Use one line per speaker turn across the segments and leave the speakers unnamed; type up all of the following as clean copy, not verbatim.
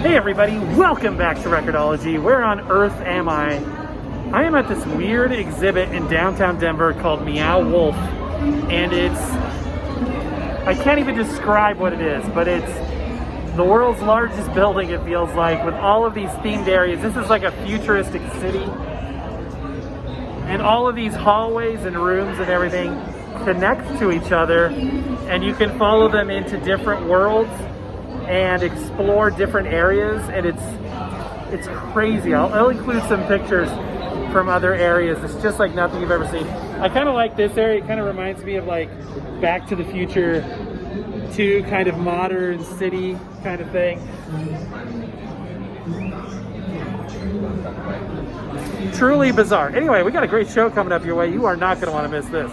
Hey everybody, welcome back to Record-ology. Where on earth am I? I am at this weird exhibit in downtown Denver called Meow Wolf, and I can't even describe what it is, but it's the world's largest building, it feels like, with all of these themed areas. This is like a futuristic city, and all of these hallways and rooms and everything connect to each other, and you can follow them into different worlds and explore different areas, and it's crazy. I'll include some pictures from other areas. It's just like nothing you've ever seen. I kind of like this area. It kind of reminds me of like Back to the Future 2, kind of modern city kind of thing. Truly bizarre. Anyway, we got a great show coming up your way. You are not going to want to miss this.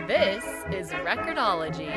This is Record-ology.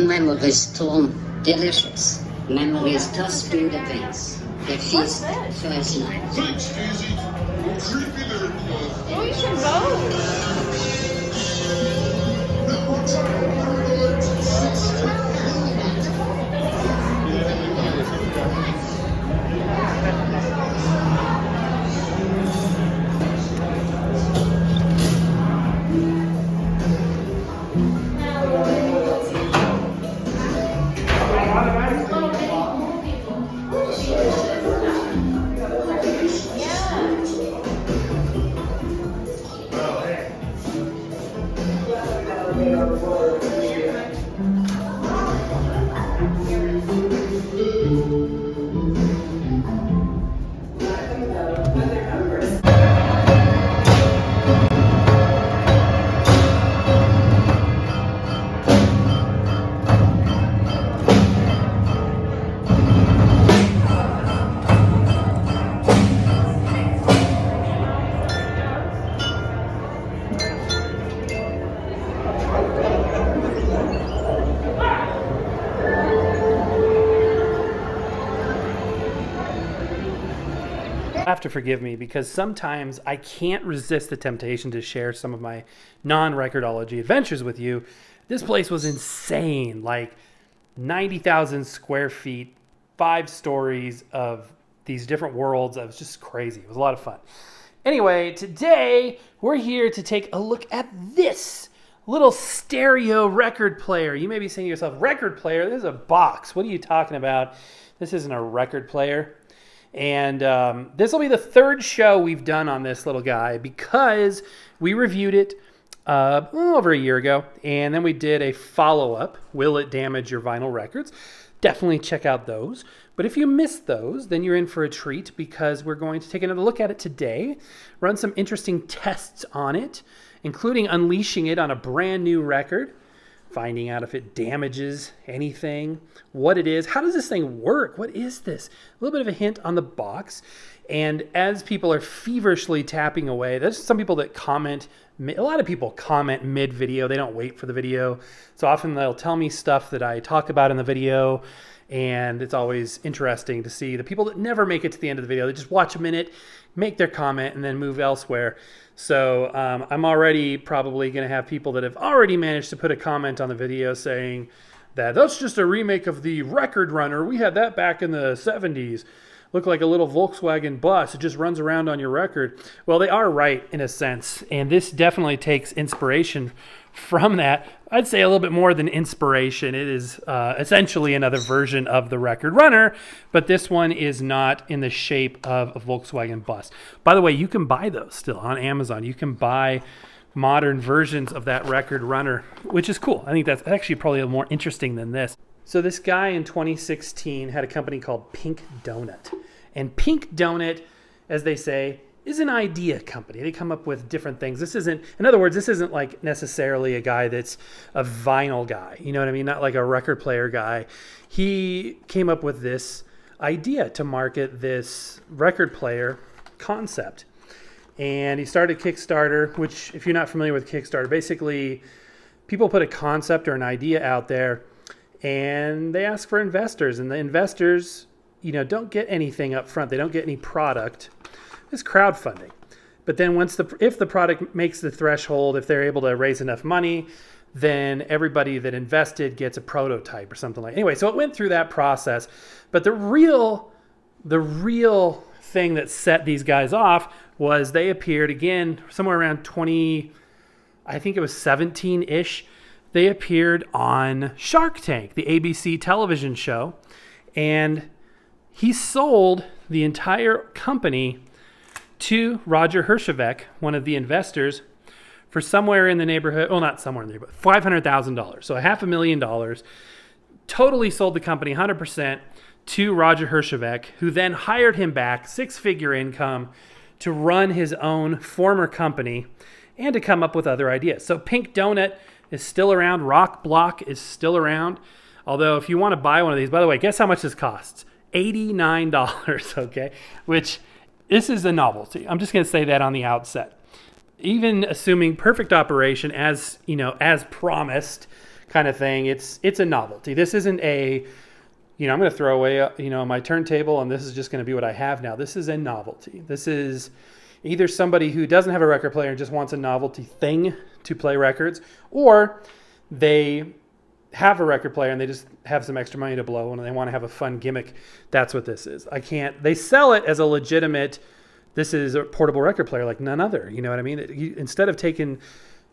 Memories too delicious. Memories just do the things. The feast first night.
We should vote.
Have to forgive me because sometimes I can't resist the temptation to share some of my non-Record-ology adventures with you. This place was insane, like 90,000 square feet, 5 stories of these different worlds. It was just crazy. It was a lot of fun. Anyway, today we're here to take a look at this little stereo record player. You may be saying to yourself, record player? This is a box. What are you talking about? This isn't a record player. And this will be the third show we've done on this little guy because we reviewed it over a year ago. And then we did a follow-up, Will It Damage Your Vinyl Records? Definitely check out those. But if you missed those, then you're in for a treat because we're going to take another look at it today, run some interesting tests on it, including unleashing it on a brand new record, finding out if it damages anything, what it is, how does this thing work, what is this? A little bit of a hint on the box. And as people are feverishly tapping away, there's some people that comment A lot of people comment mid-video. They don't wait for the video. So often they'll tell me stuff that I talk about in the video, and it's always interesting to see the people that never make it to the end of the video. They just watch a minute, make their comment, and then move elsewhere. So I'm already probably going to have people that have already managed to put a comment on the video saying that that's just a remake of the Record Runner. We had that back in the 70s. Look like a little Volkswagen bus. It just runs around on your record. Well, they are right in a sense, and this definitely takes inspiration from that. I'd say a little bit more than inspiration. It is essentially another version of the Record Runner, but this one is not in the shape of a Volkswagen bus. By the way, you can buy those still on Amazon. You can buy modern versions of that Record Runner, which is cool. I think that's actually probably more interesting than this. So this guy in 2016 had a company called Pink Donut. And Pink Donut, as they say, is an idea company. They come up with different things. This isn't, in other words, this isn't like necessarily a guy that's a vinyl guy. You know what I mean? Not like a record player guy. He came up with this idea to market this record player concept. And he started Kickstarter, which if you're not familiar with Kickstarter, basically people put a concept or an idea out there and they ask for investors, and the investors, don't get anything up front. They don't get any product. It's crowdfunding. But then if the product makes the threshold, if they're able to raise enough money, then everybody that invested gets a prototype or something like. Anyway, so it went through that process. But the real thing that set these guys off was they appeared again somewhere around 20, I think it was 17-ish. They appeared on Shark Tank, the ABC television show, and he sold the entire company to Roger Hershevek, one of the investors, for somewhere in the neighborhood, well, not somewhere in the neighborhood, $500,000. So $500,000. Totally sold the company 100% to Roger Hershevek, who then hired him back, six-figure income, to run his own former company and to come up with other ideas. So Pink Donut is still around. RokBlok is still around. Although if you want to buy one of these, by the way, guess how much this costs? $89, okay? Which, this is a novelty. I'm just going to say that on the outset. Even assuming perfect operation as promised kind of thing, it's a novelty. This isn't a, I'm going to throw away, my turntable and this is just going to be what I have now. This is a novelty. This is either somebody who doesn't have a record player and just wants a novelty thing to play records, or they have a record player and they just have some extra money to blow and they want to have a fun gimmick. That's what this is. They sell it as a legitimate, this is a portable record player like none other. You know what I mean? Instead of taking,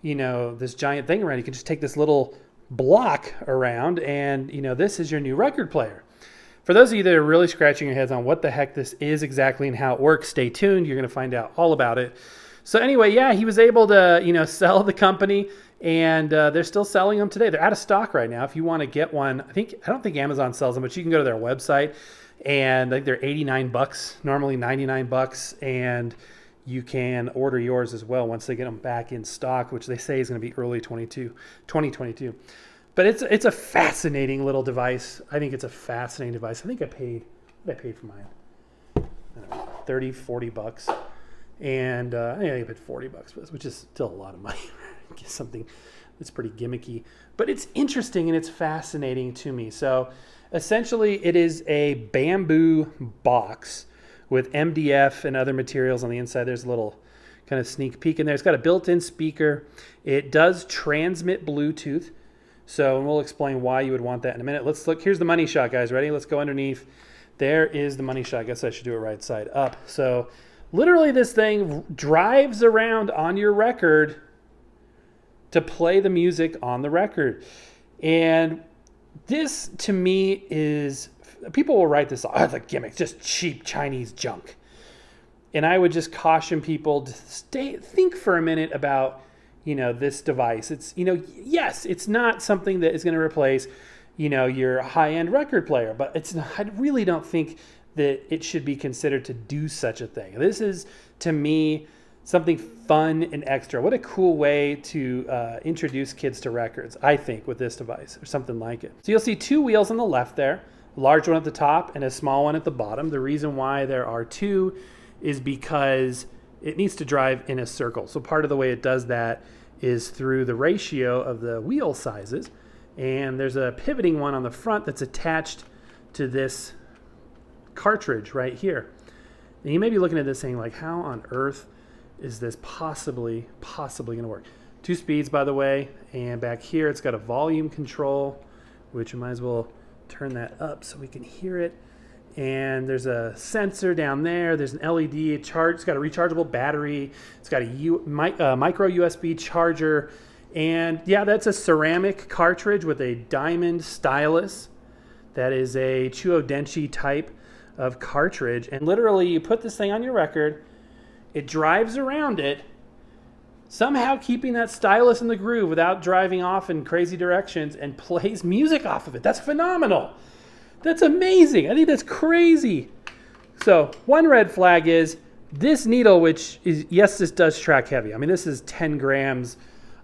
this giant thing around, you can just take this little block around and, this is your new record player. For those of you that are really scratching your heads on what the heck this is exactly and how it works, stay tuned. You're going to find out all about it. So anyway, yeah, he was able to, sell the company, and they're still selling them today. They're out of stock right now. If you want to get one, I don't think Amazon sells them, but you can go to their website, and I think they're $89, normally $99, and you can order yours as well once they get them back in stock, which they say is going to be early 2022. But it's a fascinating little device. I think it's a fascinating device. I think I paid for mine, I don't know, $30, $40. And I think I paid $40 for this, which is still a lot of money. Get something that's pretty gimmicky. But it's interesting and it's fascinating to me. So essentially it is a bamboo box with MDF and other materials on the inside. There's a little kind of sneak peek in there. It's got a built-in speaker. It does transmit Bluetooth. So, and we'll explain why you would want that in a minute. Let's look. Here's the money shot, guys. Ready? Let's go underneath. There is the money shot. I guess I should do it right side up. So literally this thing drives around on your record to play the music on the record. And this, to me, is, people will write this off as a gimmick, just cheap Chinese junk. And I would just caution people to think for a minute about, this device. It's, yes, it's not something that is going to replace, your high-end record player, but it's not, I really don't think that it should be considered to do such a thing. This is, to me, something fun and extra. What a cool way to introduce kids to records, I think, with this device or something like it. So you'll see two wheels on the left there, a large one at the top and a small one at the bottom. The reason why there are two is because it needs to drive in a circle. So part of the way it does that is through the ratio of the wheel sizes. And there's a pivoting one on the front that's attached to this cartridge right here. And you may be looking at this saying, like, how on earth is this possibly going to work? 2 speeds, by the way. And back here, it's got a volume control, which we might as well turn that up so we can hear it. And there's a sensor down there. There's an LED charge. It's got a rechargeable battery. It's got a micro USB charger. And yeah, that's a ceramic cartridge with a diamond stylus. That is a Chuo-Denshi type of cartridge. And literally, you put this thing on your record. It drives around it, somehow keeping that stylus in the groove without driving off in crazy directions, and plays music off of it. That's phenomenal. That's amazing. I think that's crazy. So one red flag is this needle, which is, yes, this does track heavy. I mean, this is 10 grams.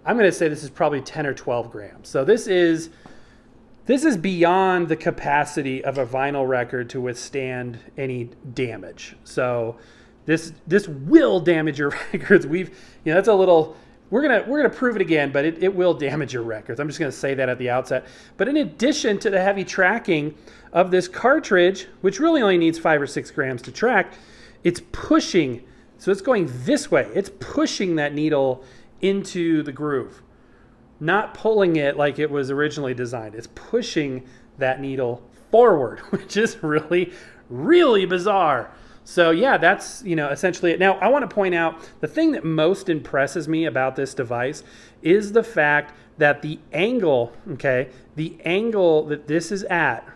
I'm going to say this is probably 10 or 12 grams. So this is beyond the capacity of a vinyl record to withstand any damage. So this will damage your records. That's a little, we're gonna prove it again, but it will damage your records. I'm just gonna say that at the outset. But in addition to the heavy tracking of this cartridge, which really only needs 5 or 6 grams to track, it's pushing, so it's going this way. It's pushing that needle into the groove, not pulling it like it was originally designed. It's pushing that needle forward, which is really, really bizarre. So yeah, that's essentially it. Now I want to point out the thing that most impresses me about this device is the fact that the angle that this is at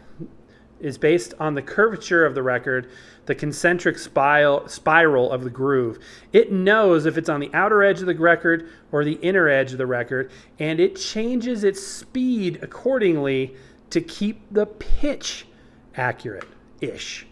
is based on the curvature of the record, the concentric spiral of the groove. It knows if it's on the outer edge of the record or the inner edge of the record, and it changes its speed accordingly to keep the pitch accurate-ish.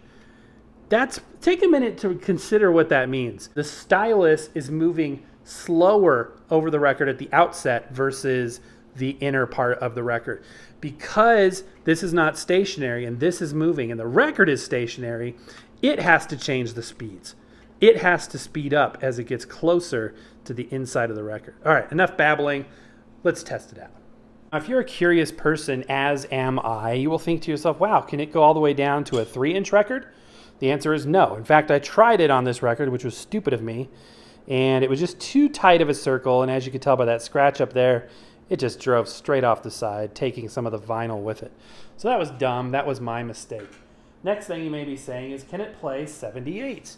Take a minute to consider what that means. The stylus is moving slower over the record at the outset versus the inner part of the record. Because this is not stationary and this is moving and the record is stationary, it has to change the speeds. It has to speed up as it gets closer to the inside of the record. All right, enough babbling. Let's test it out. Now, if you're a curious person, as am I, you will think to yourself, wow, can it go all the way down to a 3-inch record? The answer is no. In fact, I tried it on this record, which was stupid of me, and it was just too tight of a circle, and as you can tell by that scratch up there, it just drove straight off the side, taking some of the vinyl with it. So that was dumb. That was my mistake. Next thing you may be saying is, can it play 78s?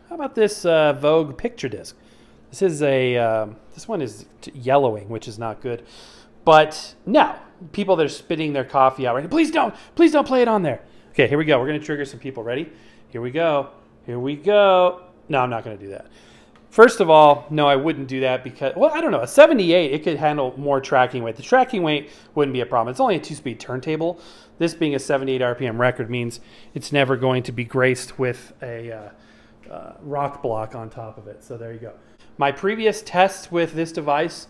How about this Vogue picture disc? This one is yellowing, which is not good. But no, people that are spitting their coffee out right now, please don't play it on there. Okay, here we go. We're going to trigger some people. Ready? Here we go. No, I'm not going to do that. First of all, no, I wouldn't do that because, well, I don't know. A 78, it could handle more tracking weight. The tracking weight wouldn't be a problem. It's only a 2-speed turntable. This being a 78 RPM record means it's never going to be graced with a RokBlok on top of it. So there you go. My previous tests with this device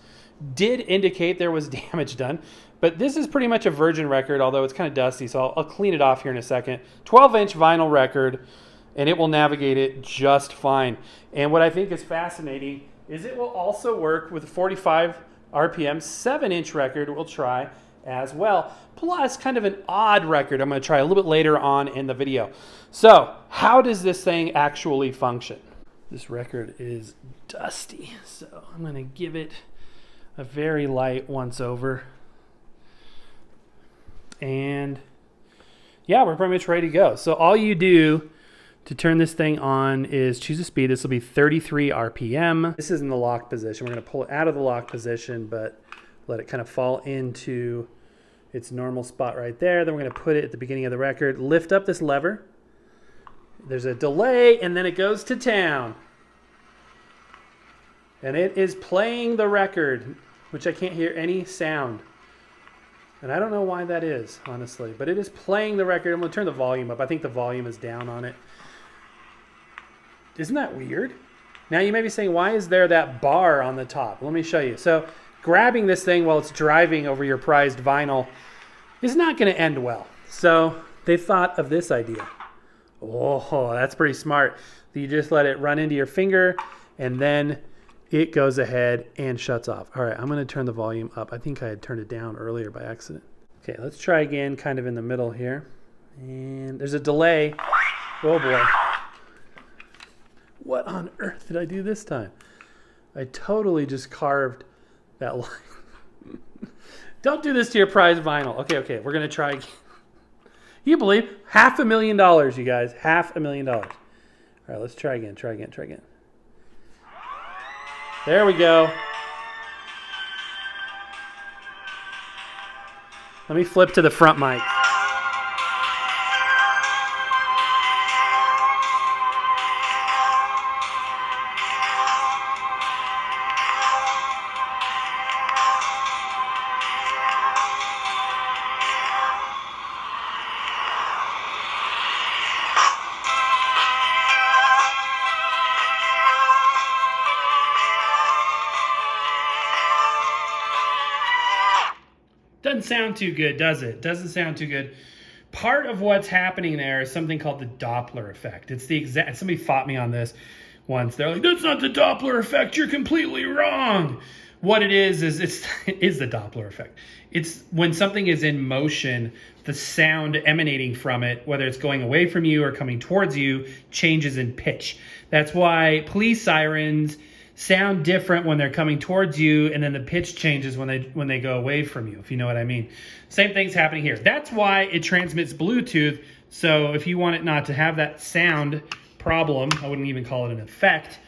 did indicate there was damage done. But this is pretty much a virgin record, although it's kind of dusty, so I'll clean it off here in a second. 12-inch vinyl record, and it will navigate it just fine. And what I think is fascinating is it will also work with a 45 RPM 7-inch record we'll try as well. Plus, kind of an odd record I'm going to try a little bit later on in the video. So, how does this thing actually function? This record is dusty, so I'm going to give it a very light once over. And yeah, we're pretty much ready to go. So all you do to turn this thing on is choose a speed. This will be 33 RPM. This is in the lock position. We're going to pull it out of the lock position, but let it kind of fall into its normal spot right there. Then we're going to put it at the beginning of the record. Lift up this lever. There's a delay, and then it goes to town. And it is playing the record, which I can't hear any sound. And I don't know why that is, honestly. But it is playing the record. I'm going to turn the volume up. I think the volume is down on it. Isn't that weird? Now you may be saying, why is there that bar on the top? Let me show you. So grabbing this thing while it's driving over your prized vinyl is not going to end well. So they thought of this idea. Oh, that's pretty smart. You just let it run into your finger, and then it goes ahead and shuts off. All right, I'm going to turn the volume up. I think I had turned it down earlier by accident. Okay, let's try again, kind of in the middle here. And there's a delay. Oh, boy. What on earth did I do this time? I totally just carved that line. Don't do this to your prize vinyl. Okay, we're going to try again. You believe $500,000, you guys. $500,000. All right, let's try again. There we go. Let me flip to the front mic. Doesn't sound too good, does it? Doesn't sound too good. Part of what's happening there is something called the Doppler effect. It's the exact. Somebody fought me on this once. They're like, "That's not the Doppler effect. You're completely wrong." What it is it is the Doppler effect. It's when something is in motion, the sound emanating from it, whether it's going away from you or coming towards you, changes in pitch. That's why police sirens sound different when they're coming towards you, and then the pitch changes when they go away from you, if you know what I mean. Same thing's happening here. That's why it transmits Bluetooth. So if you want it not to have that sound problem, I wouldn't even call it an effect,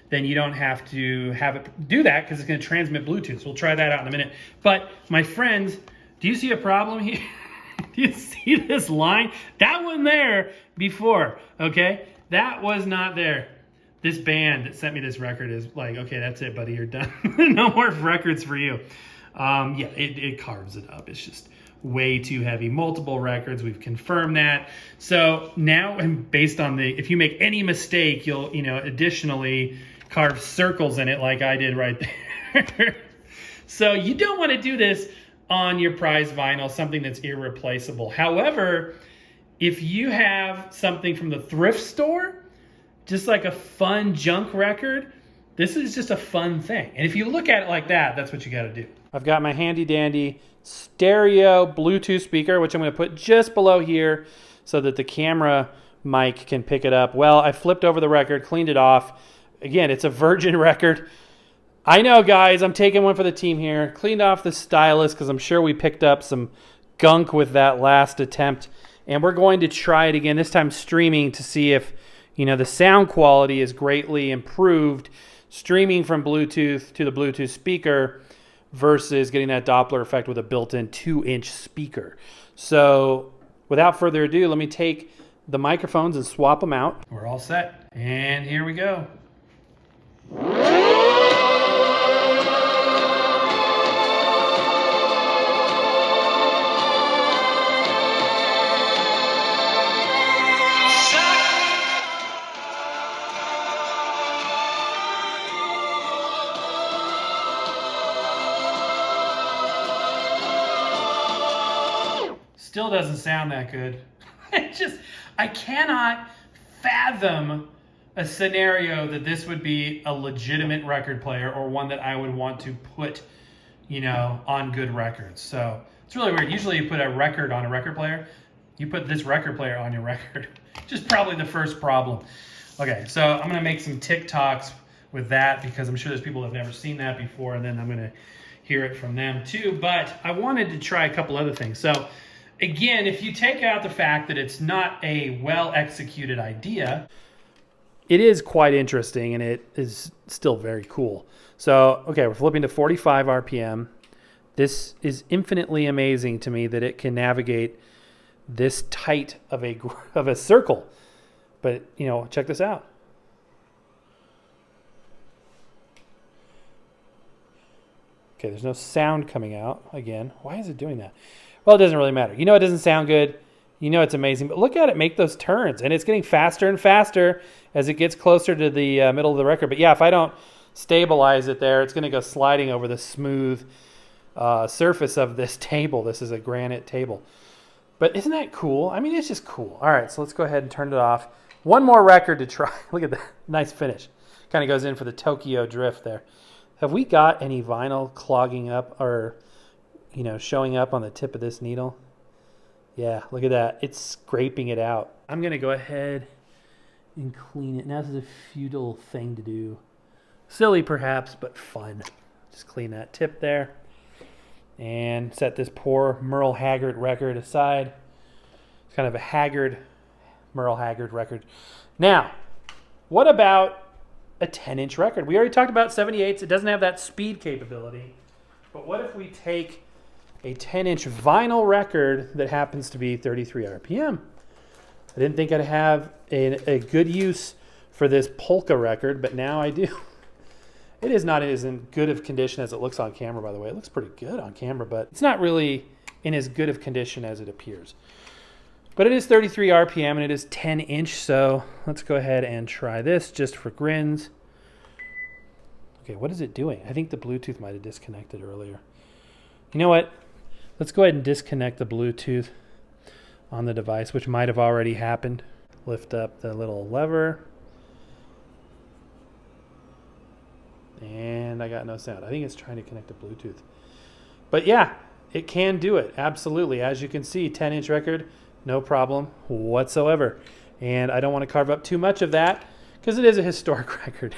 then you don't have to have it do that because it's going to transmit Bluetooth. So we'll try that out in a minute. But my friends, do you see a problem here? Do you see this line? That wasn't there before, okay? That was not there. This band that sent me this record is like, okay, that's it, buddy, you're done. No more records for you. It carves it up. It's just way too heavy. Multiple records, we've confirmed that. So now, and based on if you make any mistake, you'll, additionally carve circles in it like I did right there. So you don't want to do this on your prize vinyl, something that's irreplaceable. However, if you have something from the thrift store, just like a fun junk record, this is just a fun thing. And if you look at it like that, that's what you got to do. I've got my handy dandy stereo Bluetooth speaker, which I'm going to put just below here so that the camera mic can pick it up. Well, I flipped over the record, cleaned it off. Again, it's a virgin record. I know, guys, I'm taking one for the team here. Cleaned off the stylus because I'm sure we picked up some gunk with that last attempt. And we're going to try it again, this time streaming, to see if the sound quality is greatly improved streaming from Bluetooth to the Bluetooth speaker versus getting that Doppler effect with a built-in 2-inch speaker. So without further ado, let me take the microphones and swap them out. We're all set. And here we go. Still doesn't sound that good. I cannot fathom a scenario that this would be a legitimate record player or one that I would want to put, on good records. So it's really weird. Usually you put a record on a record player. You put this record player on your record. Just probably the first problem. Okay, so I'm going to make some TikToks with that because I'm sure there's people that have never seen that before, and then I'm going to hear it from them too. But I wanted to try a couple other things. So again, if you take out the fact that it's not a well-executed idea, it is quite interesting and it is still very cool. So, okay, we're flipping to 45 RPM. This is infinitely amazing to me that it can navigate this tight of a circle. But, check this out. Okay, there's no sound coming out again. Why is it doing that? Well, it doesn't really matter. It doesn't sound good. It's amazing. But look at it make those turns. And it's getting faster and faster as it gets closer to the middle of the record. But yeah, if I don't stabilize it there, it's going to go sliding over the smooth surface of this table. This is a granite table. But isn't that cool? I mean, it's just cool. All right, so let's go ahead and turn it off. One more record to try. Look at that. Nice finish. Kind of goes in for the Tokyo drift there. Have we got any vinyl clogging up or, you know, showing up on the tip of this needle? Yeah, look at that. It's scraping it out. I'm going to go ahead and clean it. Now this is a futile thing to do. Silly perhaps, but fun. Just clean that tip there. And set this poor Merle Haggard record aside. It's kind of a Haggard, Merle Haggard record. Now, what about a 10-inch record? We already talked about 78s. It doesn't have that speed capability. But what if we take a 10-inch vinyl record that happens to be 33 RPM? I didn't think I'd have a good use for this polka record, but now I do. It is not as in good of condition as it looks on camera, by the way. It looks pretty good on camera, but it's not really in as good of condition as it appears. But it is 33 RPM and it is 10-inch, so let's go ahead and try this just for grins. Okay, what is it doing? I think the Bluetooth might have disconnected earlier. You know what? Let's go ahead and disconnect the Bluetooth on the device, which might have already happened. Lift up the little lever. And I got no sound. I think it's trying to connect to Bluetooth. But yeah, it can do it. Absolutely. As you can see, 10-inch record, no problem whatsoever. And I don't want to carve up too much of that because it is a historic record.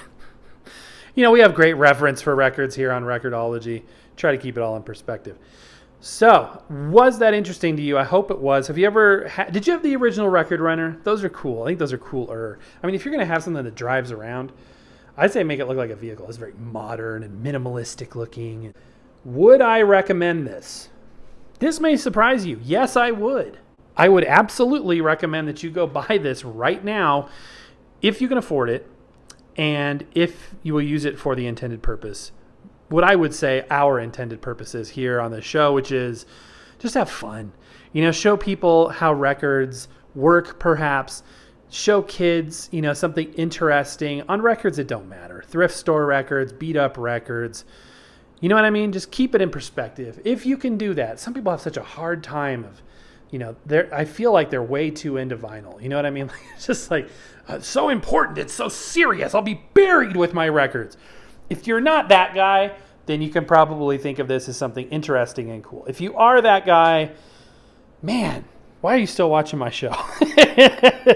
You know, we have great reference for records here on Record-ology. Try to keep it all in perspective. So, was that interesting to you? I hope it was. Have you ever did you have the original record runner? Those are cool. I think those are cooler. I mean, if you're going to have something that drives around, I'd say make it look like a vehicle. It's very modern and minimalistic looking. Would I recommend this? This may surprise you. Yes, I would. I would absolutely recommend that you go buy this right now if you can afford it and if you will use it for the intended purpose. What I would say our intended purpose is here on the show, which is just have fun. You know, show people how records work perhaps. Show kids, you know, something interesting on records that don't matter. Thrift store records, beat up records. You know what I mean? Just keep it in perspective. If you can do that. Some people have such a hard time of, you know, I feel like they're way too into vinyl. You know what I mean? It's just like, it's so important. It's so serious. I'll be buried with my records. If you're not that guy, then you can probably think of this as something interesting and cool. If you are that guy, man, why are you still watching my show?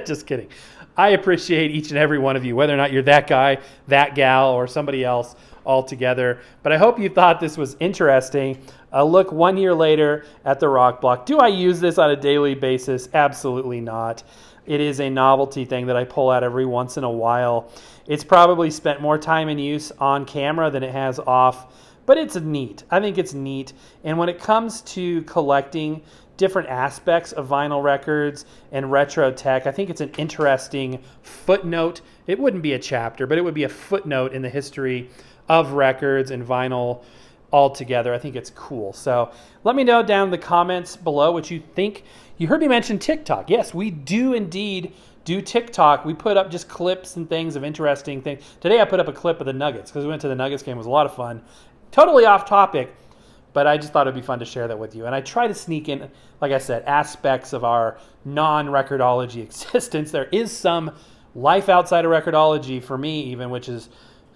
Just kidding. I appreciate each and every one of you, whether or not you're that guy, that gal, or somebody else altogether. But I hope you thought this was interesting. A look 1 year later at the RokBlok. Do I use this on a daily basis? Absolutely not. It is a novelty thing that I pull out every once in a while. It's probably spent more time in use on camera than it has off, but it's neat. I think it's neat. And when it comes to collecting different aspects of vinyl records and retro tech, I think it's an interesting footnote. It wouldn't be a chapter, but it would be a footnote in the history of records and vinyl altogether. I think it's cool. So let me know down in the comments below what you think. You heard me mention TikTok. Yes, we do indeed do TikTok. We put up just clips and things of interesting things. Today I put up a clip of the Nuggets because we went to the Nuggets game. It was a lot of fun. Totally off topic, but I just thought it'd be fun to share that with you. And I try to sneak in, like I said, aspects of our non-Record-ology existence. There is some life outside of Record-ology for me even, which is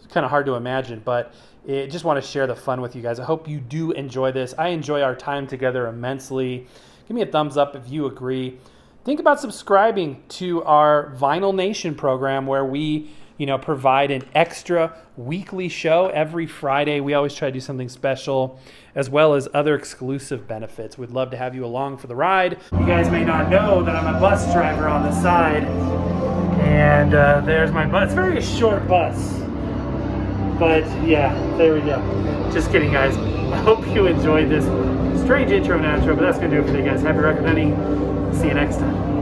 kind of hard to imagine, but I just want to share the fun with you guys. I hope you do enjoy this. I enjoy our time together immensely. Give me a thumbs up if you agree. Think about subscribing to our Vinyl Nation program where we, you know, provide an extra weekly show every Friday. We always try to do something special, as well as other exclusive benefits. We'd love to have you along for the ride. You guys may not know that I'm a bus driver on the side, and there's my bus. It's a very short bus, but yeah, there we go. Just kidding, guys. I hope you enjoyed this strange intro and outro, but that's going to do it for today, guys. Happy record hunting. See you next time.